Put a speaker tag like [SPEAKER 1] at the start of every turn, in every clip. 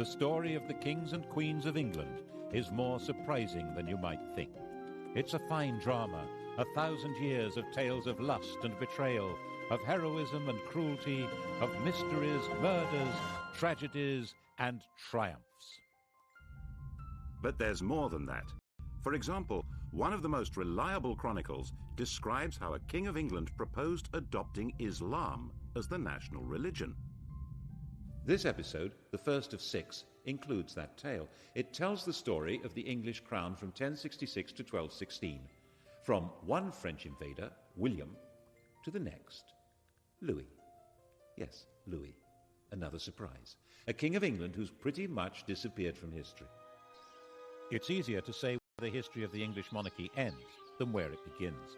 [SPEAKER 1] story of the kings and queens of England is more surprising than you might think. It's a fine drama, 1,000 years of tales of lust and betrayal, of heroism and cruelty, of mysteries, murders, tragedies, and triumphs.
[SPEAKER 2] But there's more than that. For example, one of the most reliable chronicles describes how a king of England proposed adopting Islam as the national religion.
[SPEAKER 1] This episode, the first of 6, includes that tale. It tells the story of the English crown from 1066 to 1216, from one French invader, William, to the next, Louis. Yes, Louis. Another surprise. A king of England who's pretty much disappeared from history. It's easier to say where the history of the English monarchy ends than where it begins.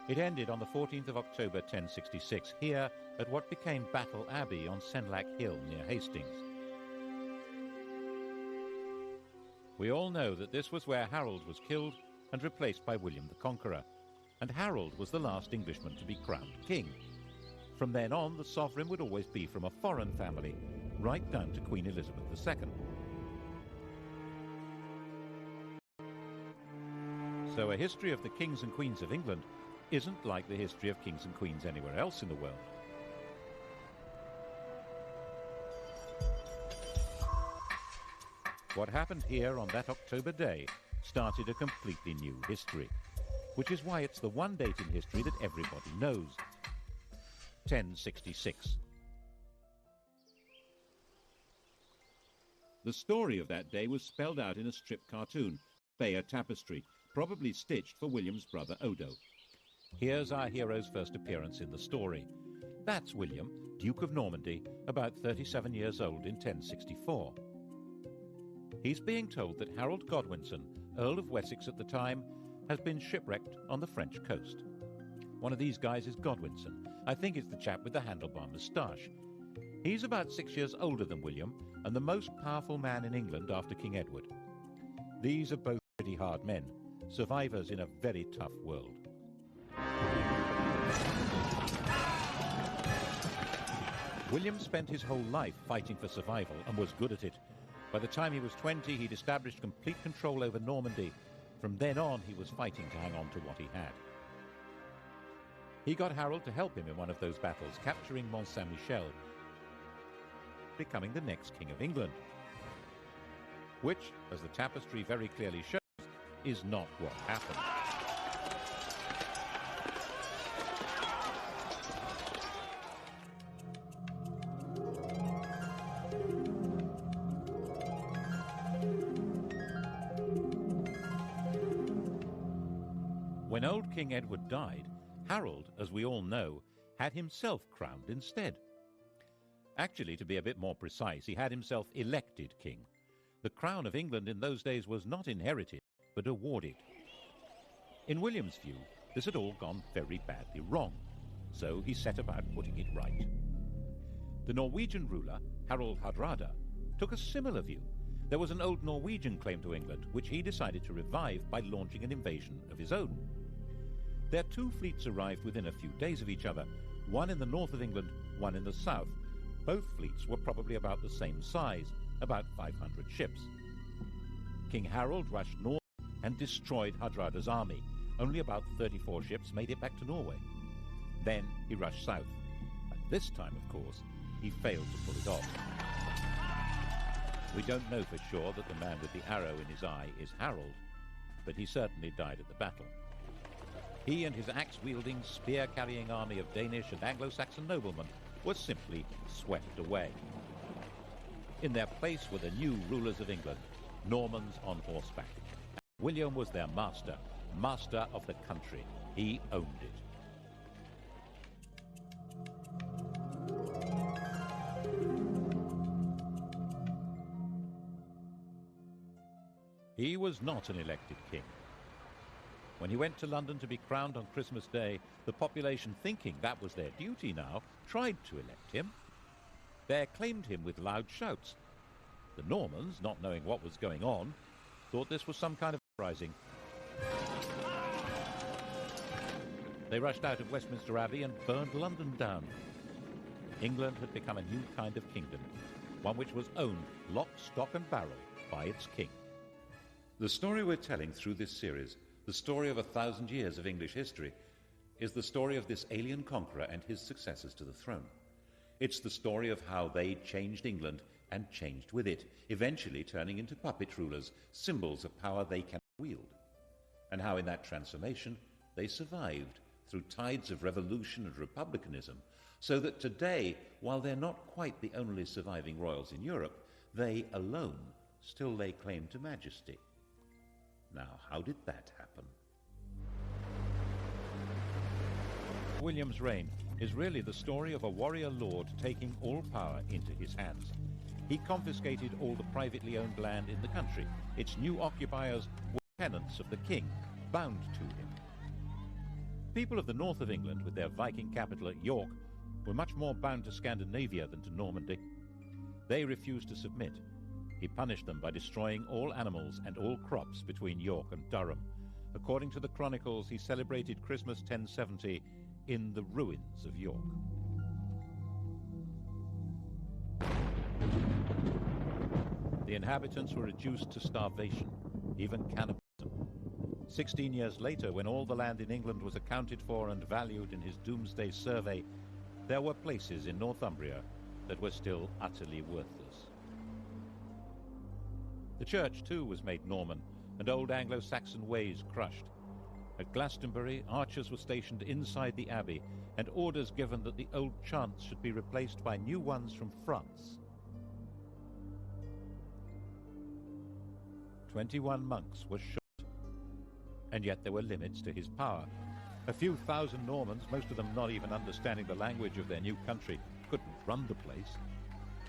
[SPEAKER 1] It ended on the 14th of October 1066, here at what became Battle Abbey on Senlac Hill near Hastings. We all know that this was where Harold was killed and replaced by William the Conqueror, and Harold was the last Englishman to be crowned king. From then on, the sovereign would always be from a foreign family, right down to Queen Elizabeth II. So a history of the kings and queens of England isn't like the history of kings and queens anywhere else in the world. What happened here on that October day started a completely new history, which is why it's the one date in history that everybody knows. 1066. The story of that day was spelled out in a strip cartoon, Bayeux Tapestry, probably stitched for William's brother Odo. Here's our hero's first appearance in the story. That's William, Duke of Normandy, about 37 years old in 1064. He's being told that Harold Godwinson, Earl of Wessex at the time, has been shipwrecked on the French coast. One of these guys is Godwinson. I think it's the chap with the handlebar moustache. He's about 6 years older than William and the most powerful man in England after King Edward. These are both pretty hard men, survivors in a very tough world. William spent his whole life fighting for survival and was good at it. By the time he was 20, he'd established complete control over Normandy. From then on, he was fighting to hang on to what he had. He got Harold to help him in one of those battles, capturing Mont Saint-Michel, becoming the next King of England. Which, as the tapestry very clearly shows, is not what happened. When old King Edward died, Harold, as we all know, had himself crowned instead. Actually, to be a bit more precise, he had himself elected king. The crown of England in those days was not inherited, but awarded. In William's view, this had all gone very badly wrong, so he set about putting it right. The Norwegian ruler, Harald Hardrada, took a similar view. There was an old Norwegian claim to England, which he decided to revive by launching an invasion of his own. Their two fleets arrived within a few days of each other, one in the north of England, one in the south. Both fleets were probably about the same size, about 500 ships. King Harold rushed north and destroyed Hardrada's army. Only about 34 ships made it back to Norway. Then he rushed south. And this time, of course, he failed to pull it off. We don't know for sure that the man with the arrow in his eye is Harold, but he certainly died at the battle. He and his axe-wielding, spear-carrying army of Danish and Anglo-Saxon noblemen were simply swept away. In their place were the new rulers of England, Normans on horseback. William was their master, master of the country. He owned it. He was not an elected king. When he went to London to be crowned on Christmas Day, the population, thinking that was their duty now, tried to elect him. They acclaimed him with loud shouts. The Normans, not knowing what was going on, thought this was some kind of uprising. They rushed out of Westminster Abbey and burned London down. England had become a new kind of kingdom, one which was owned lock, stock and barrel by its king.
[SPEAKER 2] The story we're telling through this series, the story of 1,000 years of English history, is the story of this alien conqueror and his successors to the throne. It's the story of how they changed England and changed with it, eventually turning into puppet rulers, symbols of power they cannot wield, and how in that transformation they survived through tides of revolution and republicanism, so that today, while they're not quite the only surviving royals in Europe, they alone still lay claim to majesty. Now, how did that happen?
[SPEAKER 1] William's reign is really the story of a warrior lord taking all power into his hands. He confiscated all the privately owned land in the country. Its new occupiers were tenants of the king, bound to him. People of the north of England, with their Viking capital at York, were much more bound to Scandinavia than to Normandy. They refused to submit. He punished them by destroying all animals and all crops between York and Durham. According to the chronicles, he celebrated Christmas 1070 in the ruins of York. The inhabitants were reduced to starvation, even cannibalism. 16 years later, when all the land in England was accounted for and valued in his Doomsday Survey, there were places in Northumbria that were still utterly worthless. The church, too, was made Norman, and old Anglo-Saxon ways crushed. At Glastonbury, archers were stationed inside the abbey, and orders given that the old chants should be replaced by new ones from France. 21 monks were shot, and yet there were limits to his power. A few thousand Normans, most of them not even understanding the language of their new country, couldn't run the place.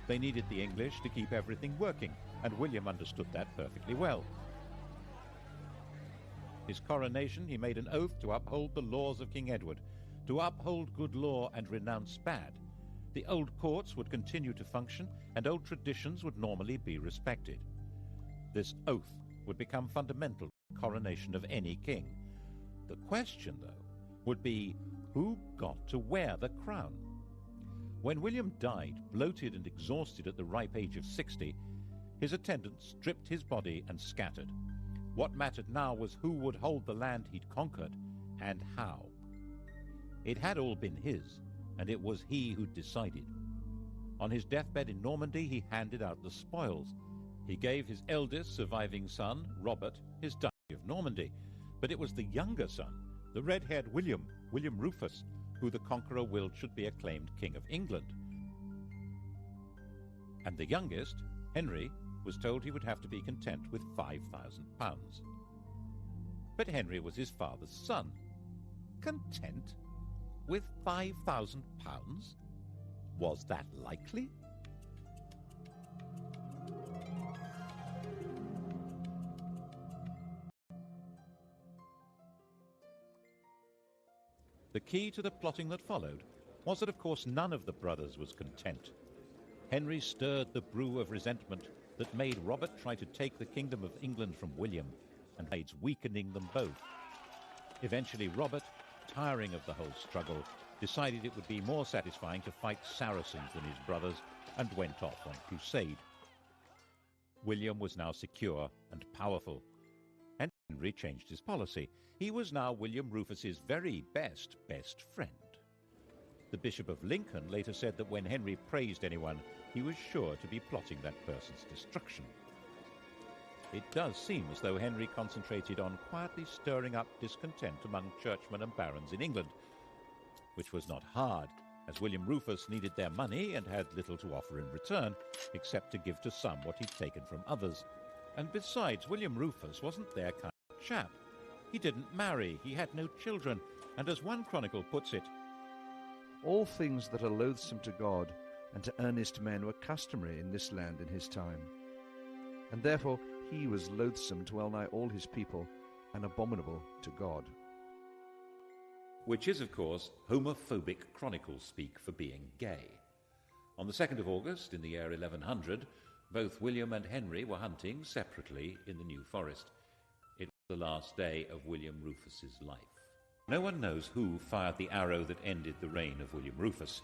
[SPEAKER 1] They needed the English to keep everything working, and William understood that perfectly well. His coronation, he made an oath to uphold the laws of King Edward, to uphold good law and renounce bad. The old courts would continue to function, and old traditions would normally be respected. This oath would become fundamental to the coronation of any king. The question, though, would be who got to wear the crown? When William died, bloated and exhausted at the ripe age of 60, his attendants stripped his body and scattered. What mattered now was who would hold the land he'd conquered, and how. It had all been his, and it was he who decided. On his deathbed in Normandy, he handed out the spoils. He gave his eldest surviving son, Robert, his Duchy of Normandy, but it was the younger son, the red-haired William Rufus, who the conqueror willed should be acclaimed King of England. And the youngest, Henry, was told he would have to be content with £5,000. But Henry was his father's son. Content with £5,000? Was that likely? The key to the plotting that followed was that, of course, none of the brothers was content. Henry stirred the brew of resentment that made Robert try to take the kingdom of England from William, and aids weakening them both. Eventually, Robert, tiring of the whole struggle, decided it would be more satisfying to fight Saracens than his brothers, and went off on crusade. William was now secure and powerful, and Henry changed his policy. He was now William Rufus's very best friend. The Bishop of Lincoln later said that when Henry praised anyone, he was sure to be plotting that person's destruction. It does seem as though Henry concentrated on quietly stirring up discontent among churchmen and barons in England, which was not hard, as William Rufus needed their money and had little to offer in return, except to give to some what he'd taken from others. And besides, William Rufus wasn't their kind of chap. He didn't marry, he had no children, and as one chronicle puts it,
[SPEAKER 3] all things that are loathsome to God and to earnest men were customary in this land in his time. And therefore he was loathsome to well nigh all his people, and abominable to God.
[SPEAKER 2] Which is, of course, homophobic chronicle speak for being gay. On the 2nd of August, in the year 1100, both William and Henry were hunting separately in the New Forest. It was the last day of William Rufus's life. No one knows who fired the arrow that ended the reign of William Rufus.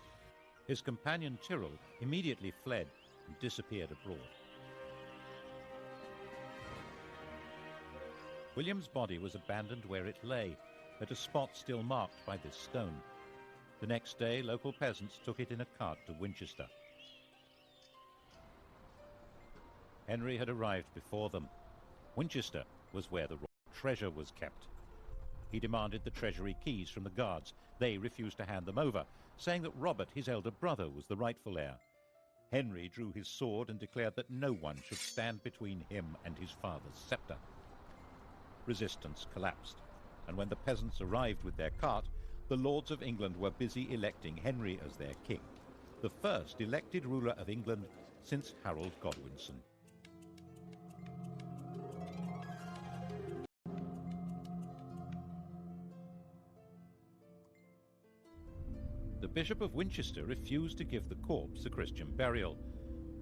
[SPEAKER 1] his companion Tyrrell immediately fled, and disappeared abroad. William's body was abandoned where it lay, at a spot still marked by this stone. The next day, local peasants took it in a cart to Winchester. Henry had arrived before them. Winchester was where the royal treasure was kept. He demanded the treasury keys from the guards. They refused to hand them over, saying that Robert, his elder brother, was the rightful heir. Henry drew his sword and declared that no one should stand between him and his father's scepter. Resistance collapsed, and when the peasants arrived with their cart, the lords of England were busy electing Henry as their king, the first elected ruler of England since Harold Godwinson. The Bishop of Winchester refused to give the corpse a Christian burial.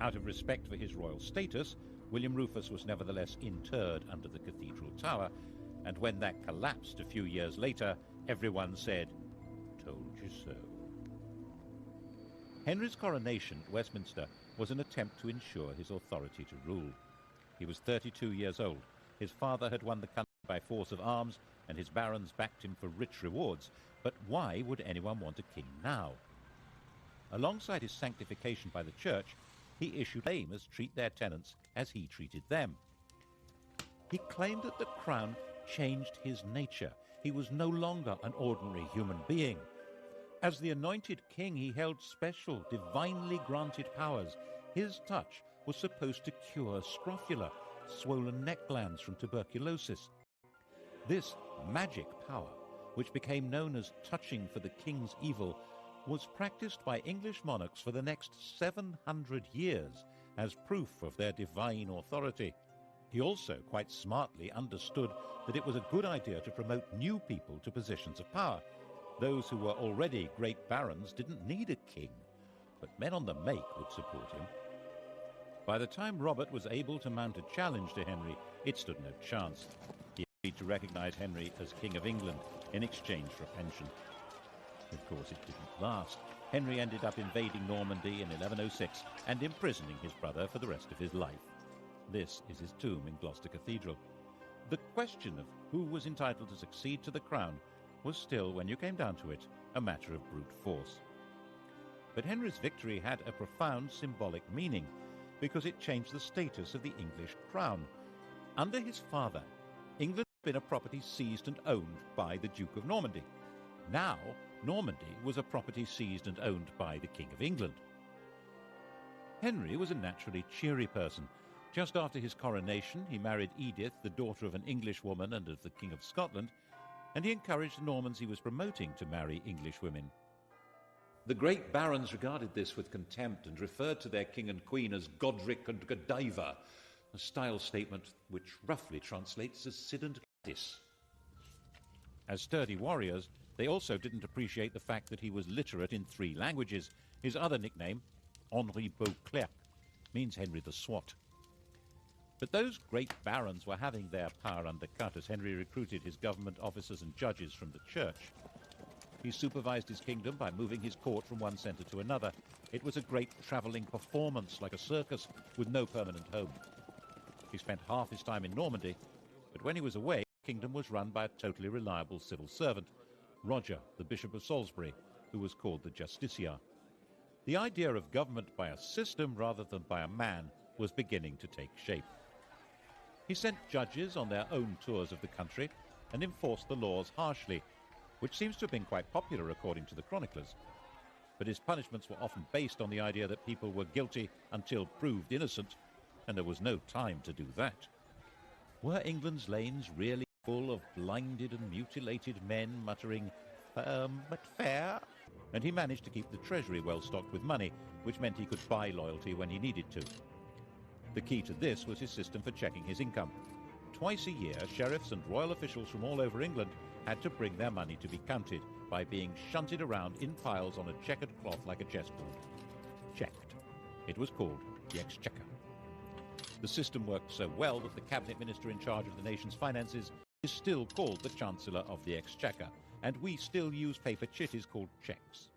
[SPEAKER 1] Out of respect for his royal status, William Rufus was nevertheless interred under the cathedral tower, and when that collapsed a few years later, everyone said, "Told you so." Henry's coronation at Westminster was an attempt to ensure his authority to rule. He was 32 years old. His father had won the country by force of arms, and his barons backed him for rich rewards. But why would anyone want a king now? Alongside his sanctification by the church, he issued lamers treat their tenants as he treated them. He claimed that the crown changed his nature. He was no longer an ordinary human being. As the anointed king, he held special, divinely granted powers. His touch was supposed to cure scrofula, swollen neck glands from tuberculosis. This magic power, which became known as touching for the king's evil, was practiced by English monarchs for the next 700 years as proof of their divine authority. He also quite smartly understood that it was a good idea to promote new people to positions of power. Those who were already great barons didn't need a king, but men on the make would support him. By the time Robert was able to mount a challenge to Henry, it stood no chance. He agreed to recognize Henry as King of England in exchange for a pension. Of course, it didn't last. Henry ended up invading Normandy in 1106 and imprisoning his brother for the rest of his life. This is his tomb in Gloucester Cathedral. The question of who was entitled to succeed to the crown was still, when you came down to it, a matter of brute force. But Henry's victory had a profound symbolic meaning, because it changed the status of the English crown. Under his father, England had been a property seized and owned by the Duke of Normandy. Now, Normandy was a property seized and owned by the King of England. Henry was a naturally cheery person. Just after his coronation, he married Edith, the daughter of an English woman and of the King of Scotland, and he encouraged the Normans he was promoting to marry English women. The great barons regarded this with contempt and referred to their king and queen as Godric and Godiva, a style statement which roughly translates as Sid and Gladys. As sturdy warriors, they also didn't appreciate the fact that he was literate in 3 languages. His other nickname, Henri Beauclerc, means Henry the Swat. But those great barons were having their power undercut as Henry recruited his government officers and judges from the church. He supervised his kingdom by moving his court from one centre to another. It was a great travelling performance, like a circus, with no permanent home. He spent half his time in Normandy, but when he was away, the kingdom was run by a totally reliable civil servant, Roger, the Bishop of Salisbury, who was called the Justiciar. The idea of government by a system rather than by a man was beginning to take shape. He sent judges on their own tours of the country and enforced the laws harshly, which seems to have been quite popular according to the chroniclers. But his punishments were often based on the idea that people were guilty until proved innocent, and there was no time to do that. Were England's lanes really full of blinded and mutilated men muttering, "Firm but fair"? And he managed to keep the treasury well stocked with money, which meant he could buy loyalty when he needed to. The key to this was his system for checking his income. Twice a year, sheriffs and royal officials from all over England had to bring their money to be counted by being shunted around in piles on a checkered cloth like a chessboard. Checked. It was called the Exchequer. The system worked so well that the cabinet minister in charge of the nation's finances is still called the Chancellor of the Exchequer, and we still use paper chitties called cheques.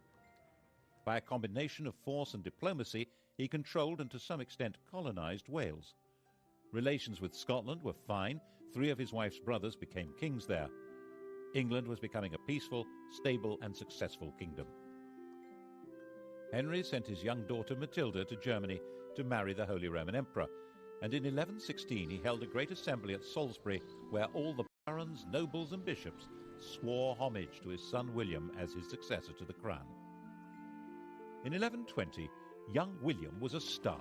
[SPEAKER 1] By a combination of force and diplomacy, he controlled and to some extent colonised Wales. Relations with Scotland were fine. 3 of his wife's brothers became kings there. England was becoming a peaceful, stable and successful kingdom. Henry sent his young daughter Matilda to Germany to marry the Holy Roman Emperor, and in 1116 he held a great assembly at Salisbury where all the barons, nobles and bishops swore homage to his son William as his successor to the crown. In 1120, young William was a star,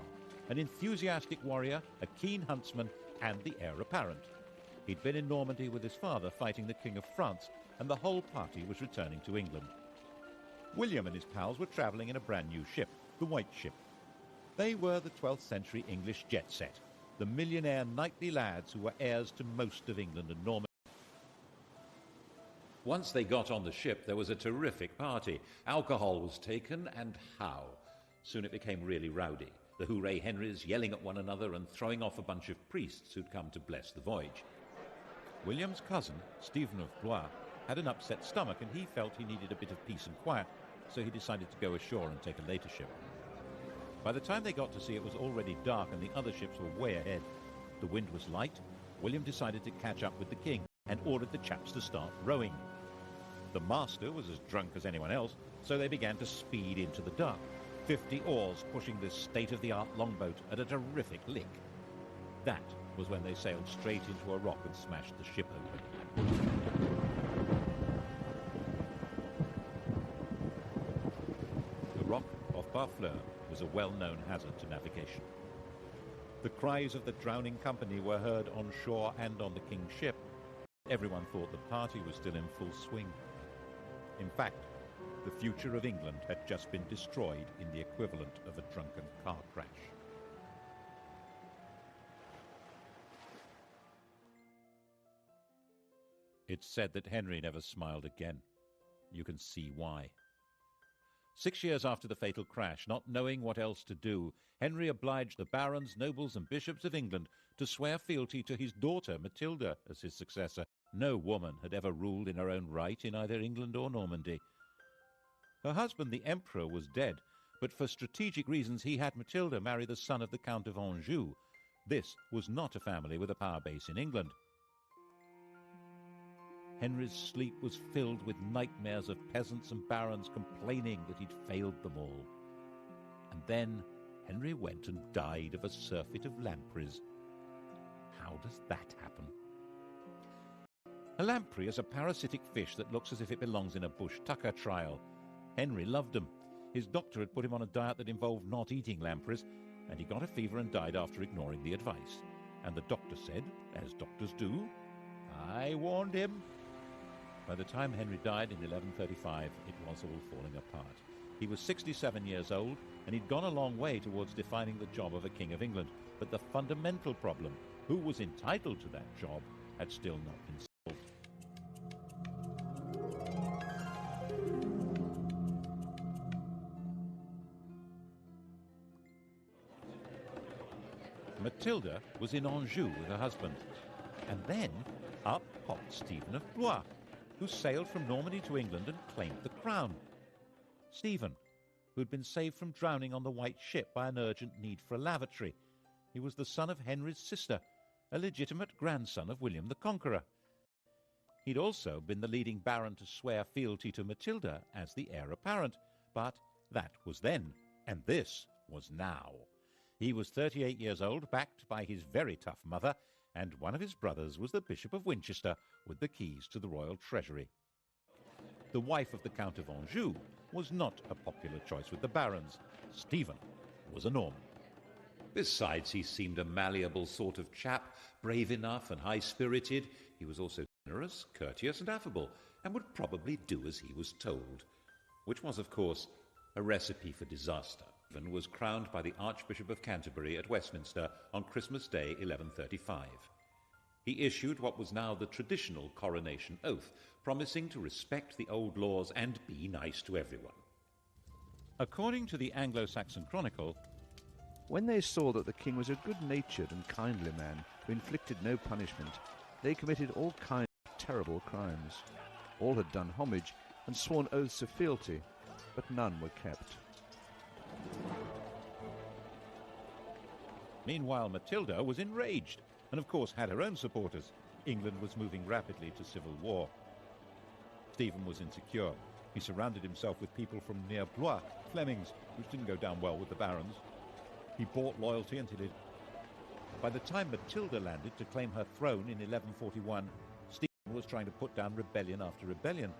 [SPEAKER 1] an enthusiastic warrior, a keen huntsman and the heir apparent. He'd been in Normandy with his father fighting the King of France, and the whole party was returning to England. William and his pals were travelling in a brand new ship, the White Ship. They were the 12th century English jet set, the millionaire knightly lads who were heirs to most of England and Normandy. Once they got on the ship, there was a terrific party. Alcohol was taken, and how? Soon it became really rowdy. The Hooray Henrys yelling at one another and throwing off a bunch of priests who'd come to bless the voyage. William's cousin, Stephen of Blois, had an upset stomach and he felt he needed a bit of peace and quiet, so he decided to go ashore and take a later ship. By the time they got to sea, it was already dark and the other ships were way ahead. The wind was light. William decided to catch up with the king and ordered the chaps to start rowing. The master was as drunk as anyone else, so they began to speed into the dark, 50 oars pushing this state-of-the-art longboat at a terrific lick. That was when they sailed straight into a rock and smashed the ship open. The rock off Barfleur was a well-known hazard to navigation. The cries of the drowning company were heard on shore and on the king's ship. Everyone thought the party was still in full swing. In fact, the future of England had just been destroyed in the equivalent of a drunken car crash. It's said that Henry never smiled again. You can see why. 6 years after the fatal crash, not knowing what else to do, Henry obliged the barons, nobles and bishops of England to swear fealty to his daughter Matilda as his successor. No woman had ever ruled in her own right in either England or Normandy. Her husband, the Emperor, was dead, but for strategic reasons he had Matilda marry the son of the Count of Anjou. This was not a family with a power base in England. Henry's sleep was filled with nightmares of peasants and barons complaining that he'd failed them all. And then Henry went and died of a surfeit of lampreys. How does that happen? A lamprey is a parasitic fish that looks as if it belongs in a bush tucker trial. Henry loved them. His doctor had put him on a diet that involved not eating lampreys, and he got a fever and died after ignoring the advice. And the doctor said, as doctors do, "I warned him." By the time Henry died in 1135, it was all falling apart. He was 67 years old, and he'd gone a long way towards defining the job of a King of England. But the fundamental problem, who was entitled to that job, had still not been solved. Matilda was in Anjou with her husband. And then up popped Stephen of Blois, who sailed from Normandy to England and claimed the crown. Stephen, who had been saved from drowning on the White Ship by an urgent need for a lavatory. He was the son of Henry's sister, a legitimate grandson of William the Conqueror. He'd also been the leading baron to swear fealty to Matilda as the heir apparent, but that was then, and this was now. He was 38 years old, backed by his very tough mother, and one of his brothers was the Bishop of Winchester with the keys to the royal treasury. The wife of the Count of Anjou was not a popular choice with the barons. Stephen was a Norman. Besides, he seemed a malleable sort of chap, brave enough and high-spirited. He was also generous, courteous and affable, and would probably do as he was told, which was, of course, a recipe for disaster. Stephen was crowned by the Archbishop of Canterbury at Westminster on Christmas Day 1135. He issued what was now the traditional coronation oath, promising to respect the old laws and be nice to everyone. According to the Anglo-Saxon Chronicle,
[SPEAKER 3] when they saw that the king was a good-natured and kindly man who inflicted no punishment, they committed all kinds of terrible crimes. All had done homage and sworn oaths of fealty, but none were kept.
[SPEAKER 1] Meanwhile, Matilda was enraged and, of course, had her own supporters. England was moving rapidly to civil war. Stephen was insecure. He surrounded himself with people from near Blois, Flemings, which didn't go down well with the barons. He bought loyalty until it... By the time Matilda landed to claim her throne in 1141, Stephen was trying to put down rebellion after rebellion.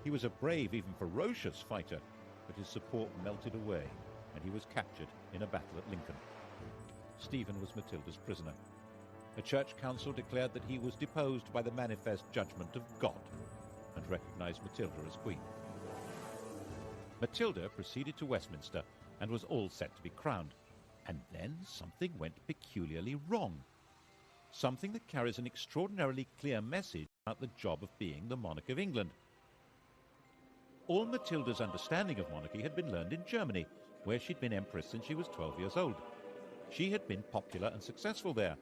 [SPEAKER 1] He was a brave, even ferocious fighter, but his support melted away, and he was captured in a battle at Lincoln. Stephen was Matilda's prisoner. A church council declared that he was deposed by the manifest judgment of God and recognized Matilda as queen. Matilda proceeded to Westminster and was all set to be crowned. And then something went peculiarly wrong. Something that carries an extraordinarily clear message about the job of being the monarch of England. All Matilda's understanding of monarchy had been learned in Germany, where she'd been empress since she was 12 years old. She had been popular and successful there.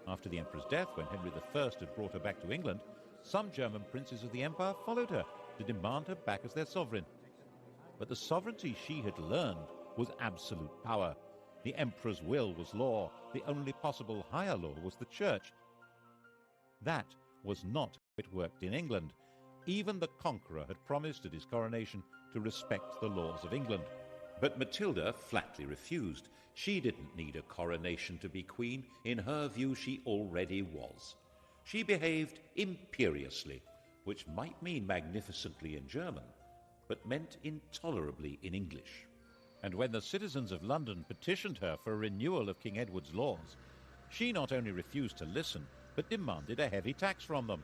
[SPEAKER 1] After the emperor's death, when Henry I had brought her back to England, some German princes of the empire followed her to demand her back as their sovereign. But the sovereignty she had learned was absolute power. The emperor's will was law. The only possible higher law was the church. That was not how it worked in England. Even the conqueror had promised at his coronation to respect the laws of England. But Matilda flatly refused. She didn't need a coronation to be queen. In her view, she already was. She behaved imperiously, which might mean magnificently in German, but meant intolerably in English. And when the citizens of London petitioned her for a renewal of King Edward's laws, she not only refused to listen, but demanded a heavy tax from them.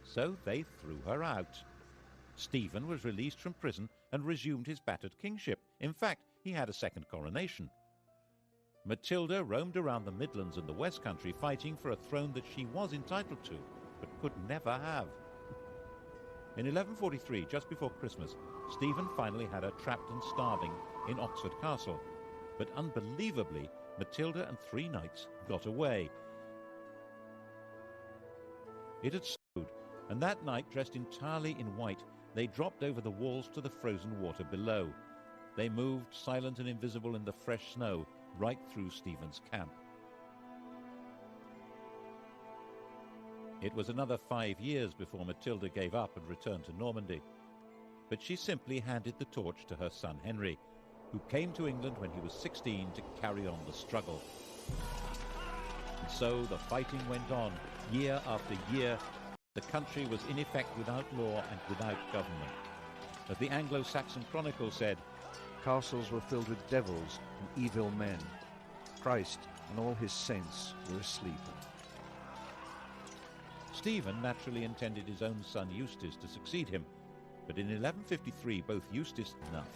[SPEAKER 1] So they threw her out. Stephen was released from prison and resumed his battered kingship. In fact, he had a second coronation. Matilda roamed around the Midlands and the West Country fighting for a throne that she was entitled to, but could never have. In 1143, just before Christmas, Stephen finally had her trapped and starving in Oxford Castle. But unbelievably, Matilda and 3 knights got away. It had snowed, and that night, dressed entirely in white, they dropped over the walls to the frozen water below. They moved, silent and invisible in the fresh snow, right through Stephen's camp. It was another 5 years before Matilda gave up and returned to Normandy. But she simply handed the torch to her son Henry, who came to England when he was 16 to carry on the struggle. And so the fighting went on, year after year. The country was in effect without law and without government. As the Anglo-Saxon Chronicle said,
[SPEAKER 3] Castles were filled with devils and evil men. Christ and all his saints were asleep.
[SPEAKER 1] Stephen naturally intended his own son Eustace to succeed him, but in 1153 both Eustace and enough.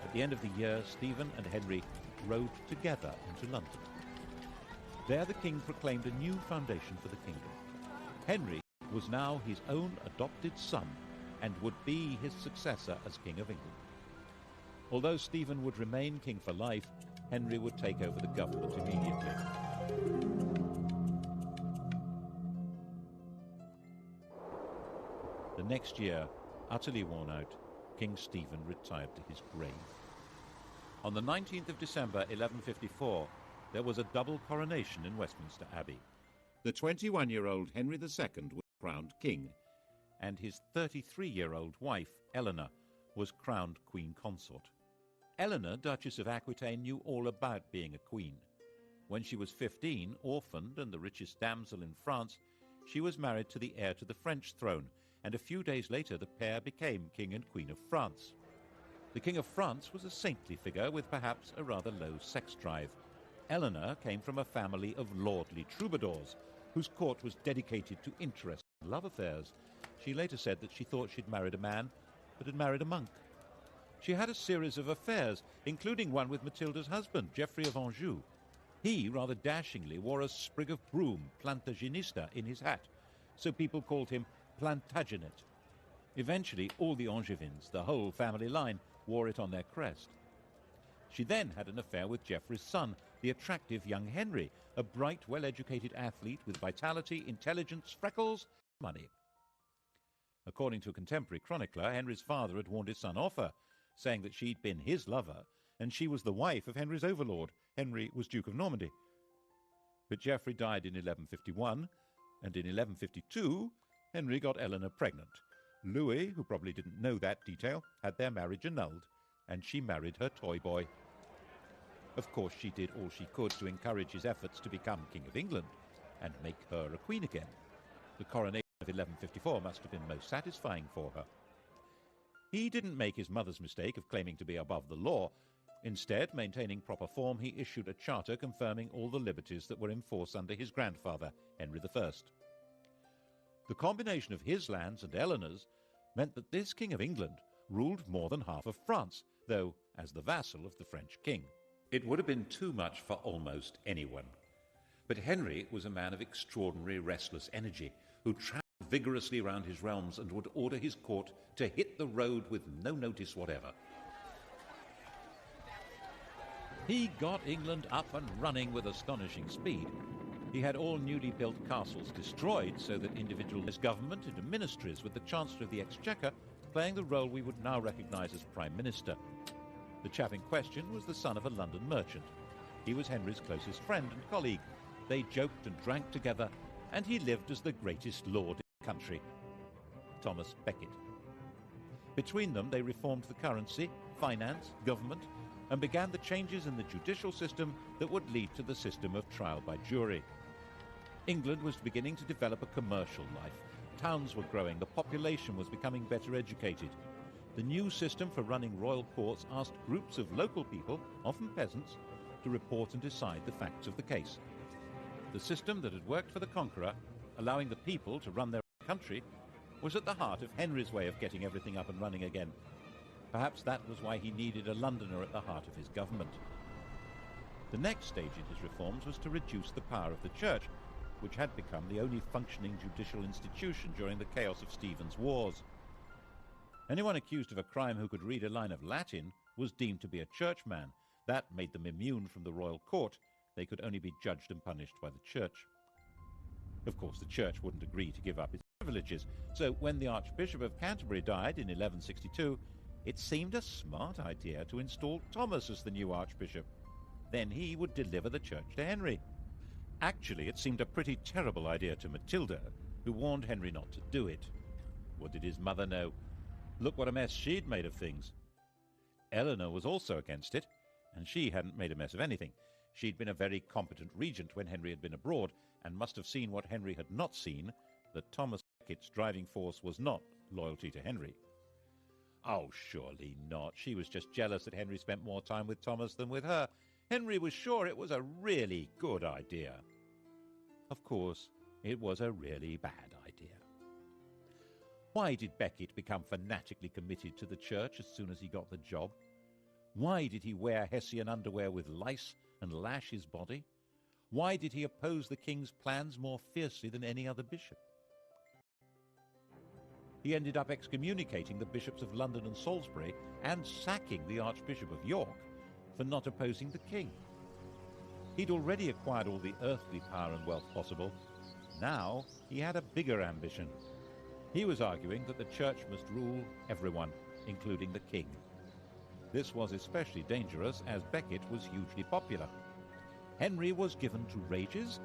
[SPEAKER 1] At the end of the year, Stephen and Henry rode together into London. There the king proclaimed a new foundation for the kingdom. Henry was now his own adopted son and would be his successor as King of England. Although Stephen would remain king for life, Henry would take over the government immediately. The next year, utterly worn out, King Stephen retired to his grave. On the 19th of December 1154, there was a double coronation in Westminster Abbey. The 21-year-old Henry II was crowned king, and his 33-year-old wife, Eleanor, was crowned queen consort. Eleanor, Duchess of Aquitaine, knew all about being a queen. When she was 15, orphaned and the richest damsel in France, she was married to the heir to the French throne, and a few days later the pair became King and Queen of France. The King of France was a saintly figure with perhaps a rather low sex drive. Eleanor came from a family of lordly troubadours, whose court was dedicated to interest and love affairs. She later said that she thought she'd married a man, but had married a monk. She had a series of affairs, including one with Matilda's husband, Geoffrey of Anjou. He, rather dashingly, wore a sprig of broom, Plantagenista, in his hat, so people called him Plantagenet. Eventually, all the Angevins, the whole family line, wore it on their crest. She then had an affair with Geoffrey's son, the attractive young Henry, a bright, well-educated athlete with vitality, intelligence, freckles, money. According to a contemporary chronicler, Henry's father had warned his son off her, saying that she'd been his lover, and she was the wife of Henry's overlord. Henry was Duke of Normandy. But Geoffrey died in 1151, and in 1152, Henry got Eleanor pregnant. Louis, who probably didn't know that detail, had their marriage annulled, and she married her toy boy. Of course, she did all she could to encourage his efforts to become King of England and make her a queen again. The coronation of 1154 must have been most satisfying for her. He didn't make his mother's mistake of claiming to be above the law. Instead, maintaining proper form, he issued a charter confirming all the liberties that were in force under his grandfather, Henry I. The combination of his lands and Eleanor's meant that this King of England ruled more than half of France, though as the vassal of the French king. It would have been too much for almost anyone. But Henry was a man of extraordinary restless energy, who travelled vigorously around his realms and would order his court to hit the road with no notice whatever. He got England up and running with astonishing speed. He had all newly built castles destroyed so that individual government into ministries, with the Chancellor of the Exchequer playing the role we would now recognise as Prime Minister. The chap in question was the son of a London merchant. He was Henry's closest friend and colleague. They joked and drank together, and he lived as the greatest lord in the country, Thomas Becket. Between them, they reformed the currency, finance, government, and began the changes in the judicial system that would lead to the system of trial by jury. England was beginning to develop a commercial life. Towns were growing, the population was becoming better educated. The new system for running royal courts asked groups of local people, often peasants, to report and decide the facts of the case. The system that had worked for the conqueror, allowing the people to run their own country, was at the heart of Henry's way of getting everything up and running again. Perhaps that was why he needed a Londoner at the heart of his government. The next stage in his reforms was to reduce the power of the Church, which had become the only functioning judicial institution during the chaos of Stephen's wars. Anyone accused of a crime who could read a line of Latin was deemed to be a churchman. That made them immune from the royal court. They could only be judged and punished by the Church. Of course, the Church wouldn't agree to give up its privileges, so when the Archbishop of Canterbury died in 1162, it seemed a smart idea to install Thomas as the new Archbishop. Then he would deliver the Church to Henry. Actually, it seemed a pretty terrible idea to Matilda, who warned Henry not to do it. What did his mother know? Look what a mess she'd made of things. Eleanor was also against it, and she hadn't made a mess of anything. She'd been a very competent regent when Henry had been abroad, and must have seen what Henry had not seen, that Thomas Becket's driving force was not loyalty to Henry. Oh, surely not. She was just jealous that Henry spent more time with Thomas than with her. Henry was sure it was a really good idea. Of course, it was a really bad idea. Why did Becket become fanatically committed to the Church as soon as he got the job? Why did he wear Hessian underwear with lice and lash his body? Why did he oppose the king's plans more fiercely than any other bishop? He ended up excommunicating the bishops of London and Salisbury and sacking the Archbishop of York for not opposing the king. He'd already acquired all the earthly power and wealth possible. Now he had a bigger ambition. He was arguing that the Church must rule everyone, including the king. This was especially dangerous as Becket was hugely popular. Henry was given to rages,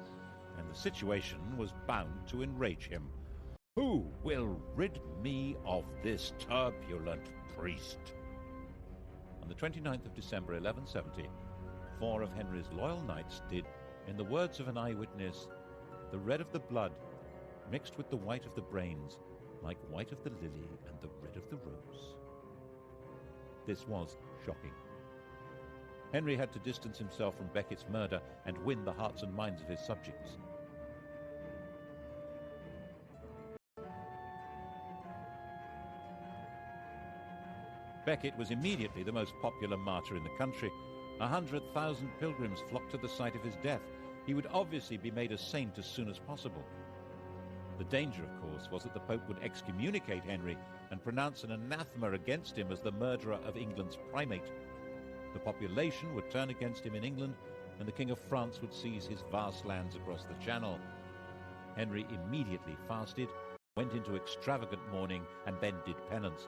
[SPEAKER 1] and the situation was bound to enrage him. Who will rid me of this turbulent priest? On the 29th of December 1170, 4 of Henry's loyal knights did, in the words of an eyewitness, the red of the blood mixed with the white of the brains, like white of the lily and the red of the rose. This was shocking. Henry had to distance himself from Becket's murder and win the hearts and minds of his subjects. Becket was immediately the most popular martyr in the country. 100,000 pilgrims flocked to the site of his death. He would obviously be made a saint as soon as possible. The danger, of course, was that the Pope would excommunicate Henry and pronounce an anathema against him as the murderer of England's primate. The population would turn against him in England, and the King of France would seize his vast lands across the Channel. Henry immediately fasted, went into extravagant mourning, and then did penance,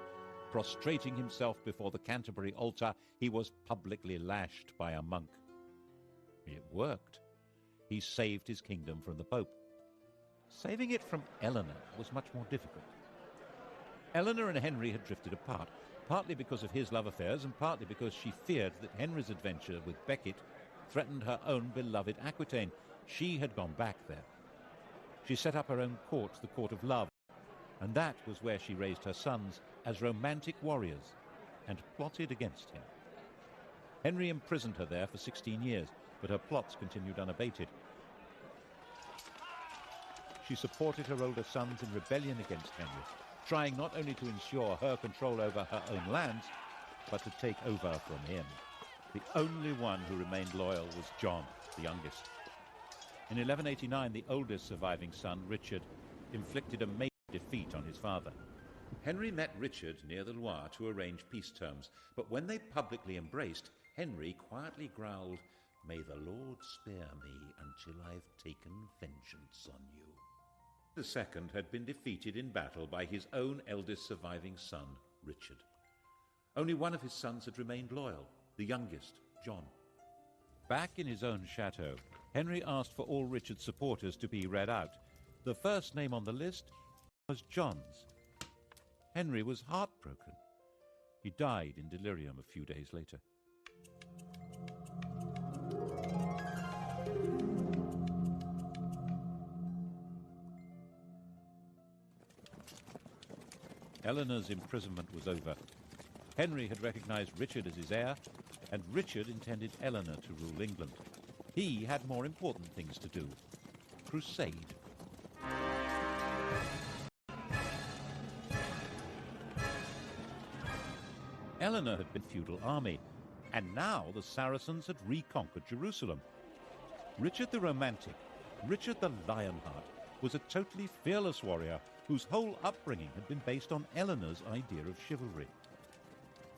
[SPEAKER 1] Prostrating himself before the Canterbury altar, he was publicly lashed by a monk. It worked. He saved his kingdom from the Pope. Saving it from Eleanor was much more difficult. Eleanor and Henry had drifted apart, partly because of his love affairs and partly because she feared that Henry's adventure with Becket threatened her own beloved Aquitaine. She had gone back there. She set up her own court, the Court of Love, and that was where she raised her sons as romantic warriors and plotted against him. Henry imprisoned her there for 16 years, but her plots continued unabated. She supported her older sons in rebellion against Henry, trying not only to ensure her control over her own lands, but to take over from him. The only one who remained loyal was John, the youngest. In 1189, the oldest surviving son, Richard, inflicted a major defeat on his father. Henry met Richard near the Loire to arrange peace terms, but when they publicly embraced, Henry quietly growled, "May the Lord spare me until I've taken vengeance on you." The second had been defeated in battle by his own eldest surviving son, Richard. Only one of his sons had remained loyal, the youngest, John. Back in his own chateau, Henry asked for all Richard's supporters to be read out. The first name on the list was John's. Henry was heartbroken. He died in delirium a few days later. Eleanor's imprisonment was over. Henry had recognized Richard as his heir, and Richard intended Eleanor to rule England. He had more important things to do. Crusade. Eleanor had been a feudal army, and now the Saracens had reconquered Jerusalem. Richard the Romantic, Richard the Lionheart, was a totally fearless warrior whose whole upbringing had been based on Eleanor's idea of chivalry.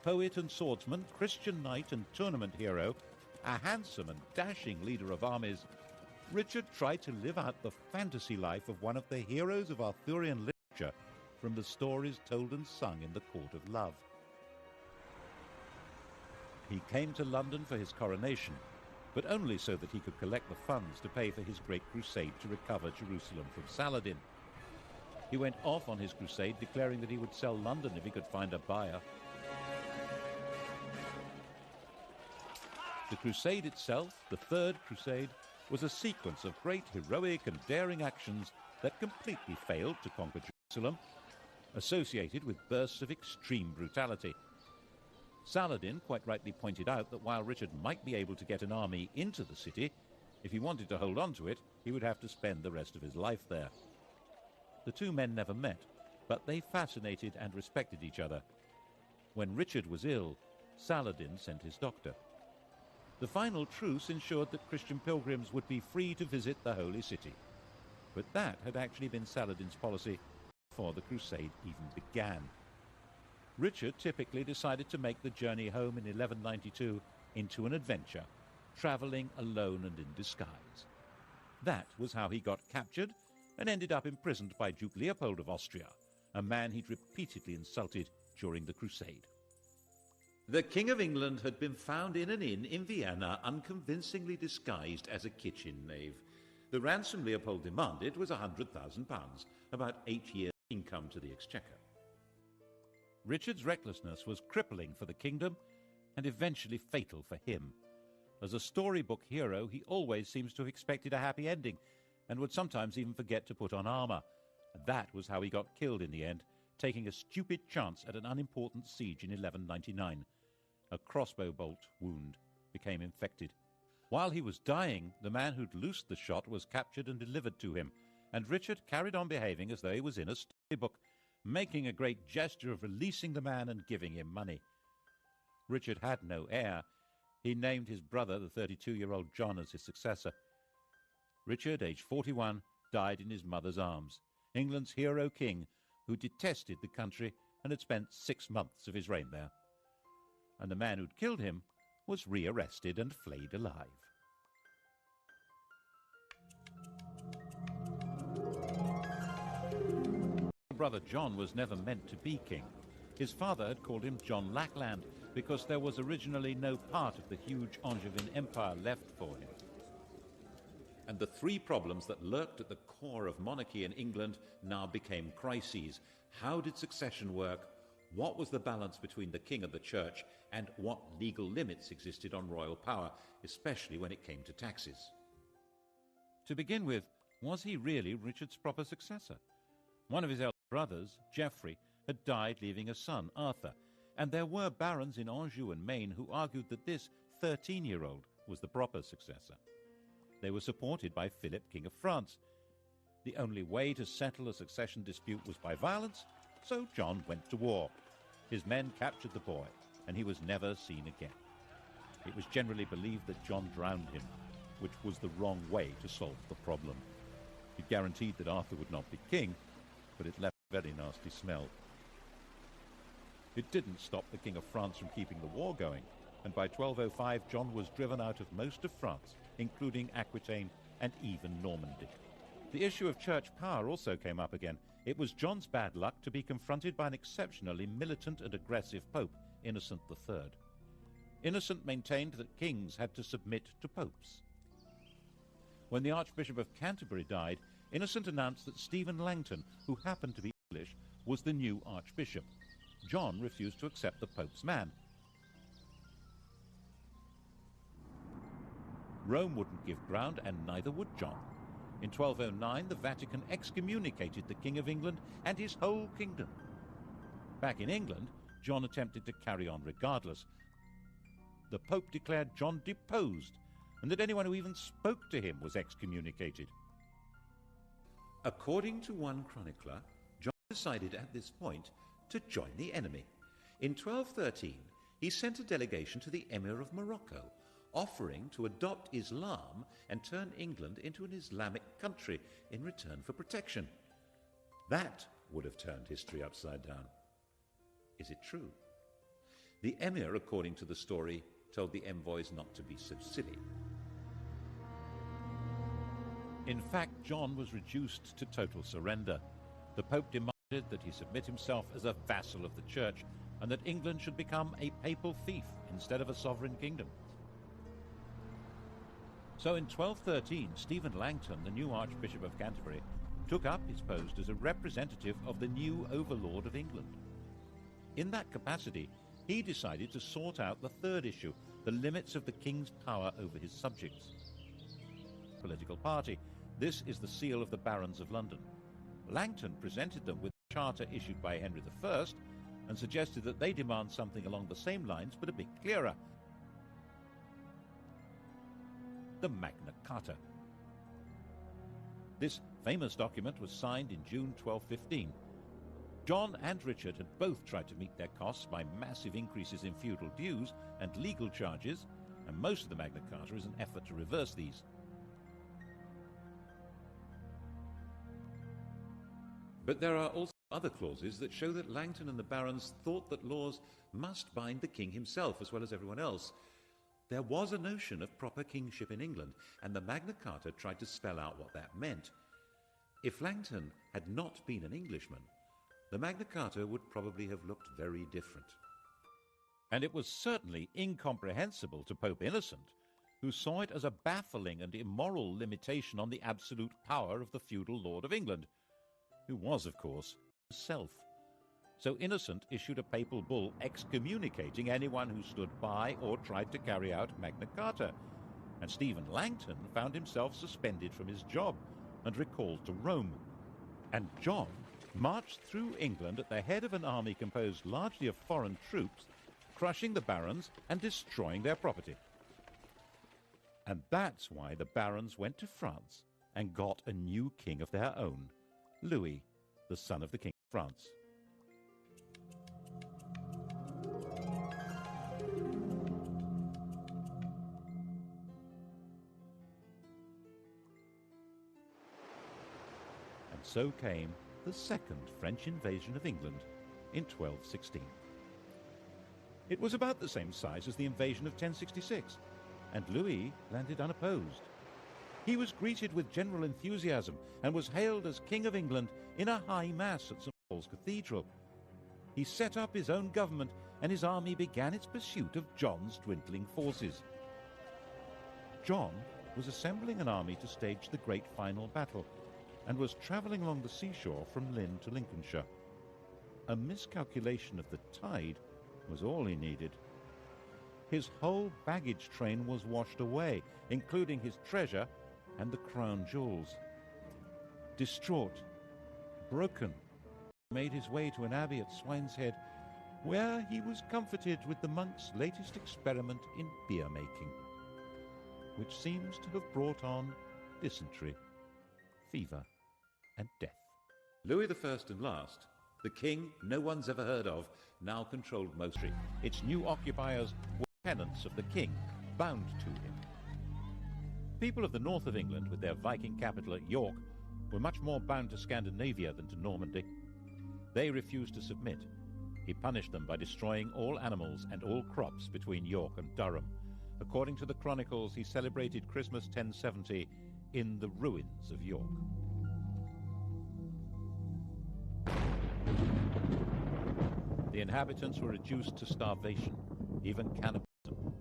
[SPEAKER 1] Poet and swordsman, Christian knight and tournament hero, a handsome and dashing leader of armies, Richard tried to live out the fantasy life of one of the heroes of Arthurian literature from the stories told and sung in the Court of Love. He came to London for his coronation, but only so that he could collect the funds to pay for his great crusade to recover Jerusalem from Saladin. He went off on his crusade, declaring that he would sell London if he could find a buyer. The crusade itself, the Third Crusade, was a sequence of great heroic and daring actions that completely failed to conquer Jerusalem, associated with bursts of extreme brutality. Saladin quite rightly pointed out that while Richard might be able to get an army into the city, if he wanted to hold on to it, he would have to spend the rest of his life there. The two men never met, but they fascinated and respected each other. When Richard was ill, Saladin sent his doctor. The final truce ensured that Christian pilgrims would be free to visit the Holy City. But that had actually been Saladin's policy before the crusade even began. Richard typically decided to make the journey home in 1192 into an adventure, traveling alone and in disguise. That was how he got captured and ended up imprisoned by Duke Leopold of Austria, a man he'd repeatedly insulted during the crusade. The King of England had been found in an inn in Vienna, unconvincingly disguised as a kitchen knave. The ransom Leopold demanded was £100,000, about 8 years' income to the exchequer. Richard's recklessness was crippling for the kingdom and eventually fatal for him. As a storybook hero, he always seems to have expected a happy ending and would sometimes even forget to put on armor. That was how he got killed in the end, taking a stupid chance at an unimportant siege in 1199. A crossbow bolt wound became infected. While he was dying, the man who'd loosed the shot was captured and delivered to him, and Richard carried on behaving as though he was in a storybook, making a great gesture of releasing the man and giving him money. Richard had no heir. He named his brother, the 32-year-old John, as his successor. Richard, aged 41, died in his mother's arms, England's hero king, who detested the country and had spent 6 months of his reign there. And the man who'd killed him was rearrested and flayed alive. Brother John was never meant to be king. His father had called him John Lackland because there was originally no part of the huge Angevin Empire left for him. And the three problems that lurked at the core of monarchy in England now became crises. How did succession work? What was the balance between the king and the church? And what legal limits existed on royal power, especially when it came to taxes? To begin with, was he really Richard's proper successor? One of his elder brothers, Geoffrey, had died leaving a son, Arthur, and there were barons in Anjou and Maine who argued that this 13-year-old was the proper successor. They were supported by Philip, King of France. The only way to settle a succession dispute was by violence, so John went to war. His men captured the boy, and he was never seen again. It was generally believed that John drowned him, which was the wrong way to solve the problem. It guaranteed that Arthur would not be king, but it left a very nasty smell. It didn't stop the King of France from keeping the war going, and by 1205 John was driven out of most of France, including Aquitaine and even Normandy. The issue of church power also came up again. It was John's bad luck to be confronted by an exceptionally militant and aggressive pope, Innocent III. Innocent maintained that kings had to submit to popes. When the Archbishop of Canterbury died, Innocent announced that Stephen Langton, who happened to be English, was the new archbishop. John refused to accept the pope's man. Rome wouldn't give ground, and neither would John. In 1209, the Vatican excommunicated the King of England and his whole kingdom. Back in England, John attempted to carry on regardless. The Pope declared John deposed, and that anyone who even spoke to him was excommunicated. According to one chronicler, John decided at this point to join the enemy. In 1213, he sent a delegation to the Emir of Morocco, offering to adopt Islam and turn England into an Islamic country in return for protection. That would have turned history upside down. Is it true? The Emir, according to the story, told the envoys not to be so silly. In fact, John was reduced to total surrender. The Pope demanded that he submit himself as a vassal of the Church, and that England should become a papal fief instead of a sovereign kingdom. So in 1213, Stephen Langton, the new Archbishop of Canterbury, took up his post as a representative of the new overlord of England. In that capacity, he decided to sort out the third issue, the limits of the king's power over his subjects. Political party. This is the seal of the Barons of London. Langton presented them with a charter issued by Henry I and suggested that they demand something along the same lines but a bit clearer. The Magna Carta. This famous document was signed in June 1215. John and Richard had both tried to meet their costs by massive increases in feudal dues and legal charges, and most of the Magna Carta is an effort to reverse these. But there are also other clauses that show that Langton and the barons thought that laws must bind the king himself as well as everyone else. There was a notion of proper kingship in England, and the Magna Carta tried to spell out what that meant. If Langton had not been an Englishman, the Magna Carta would probably have looked very different. And it was certainly incomprehensible to Pope Innocent, who saw it as a baffling and immoral limitation on the absolute power of the feudal Lord of England, who was, of course, himself. So Innocent issued a papal bull excommunicating anyone who stood by or tried to carry out Magna Carta, and Stephen Langton found himself suspended from his job and recalled to Rome. And John marched through England at the head of an army composed largely of foreign troops, crushing the barons and destroying their property. And that's why the barons went to France and got a new king of their own, Louis, the son of the King of France. And so came the second French invasion of England in 1216. It was about the same size as the invasion of 1066, and Louis landed unopposed. He was greeted with general enthusiasm and was hailed as King of England in a high mass at St. Paul's Cathedral. he set up his own government, and his army began its pursuit of John's dwindling forces. John was assembling an army to stage the great final battle, and was travelling along the seashore from Lynn to Lincolnshire. A miscalculation of the tide was all he needed. His whole baggage train was washed away, including his treasure and the crown jewels. Distraught, broken, he made his way to an abbey at Swineshead, where he was comforted with the monk's latest experiment in beer making, which seems to have brought on dysentery, fever, and death. Louis I and last, the king no one's ever heard of, now controlled Mostry. Its new occupiers were tenants of the king, bound to him. People of the north of England, with their Viking capital at York, were much more bound to Scandinavia than to Normandy. They refused to submit. He punished them by destroying all animals and all crops between York and Durham. According to the chronicles, he celebrated Christmas 1070 in the ruins of York. The inhabitants were reduced to starvation, even cannibalism.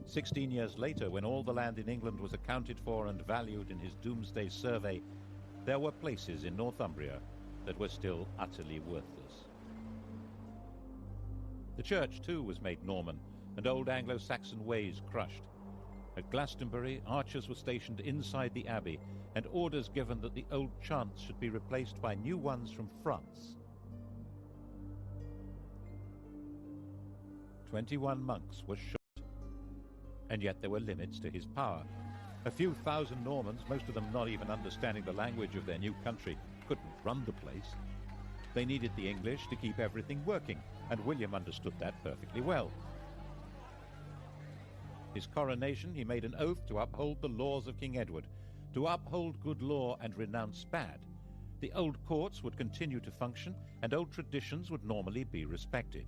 [SPEAKER 1] 16 years later, when all the land in England was accounted for and valued in his Doomsday Survey, there were places in Northumbria that were still utterly worthless. The church, too, was made Norman, and old Anglo-Saxon ways crushed. At Glastonbury, archers were stationed inside the abbey, and orders given that the old chants should be replaced by new ones from France. 21 monks were shot, and yet there were limits to his power. A few thousand Normans, most of them not even understanding the language of their new country, couldn't run the place. They needed the English to keep everything working, and William understood that perfectly well. His coronation, he made an oath to uphold the laws of King Edward, to uphold good law and renounce bad. The old courts would continue to function, and old traditions would normally be respected.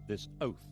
[SPEAKER 1] This oath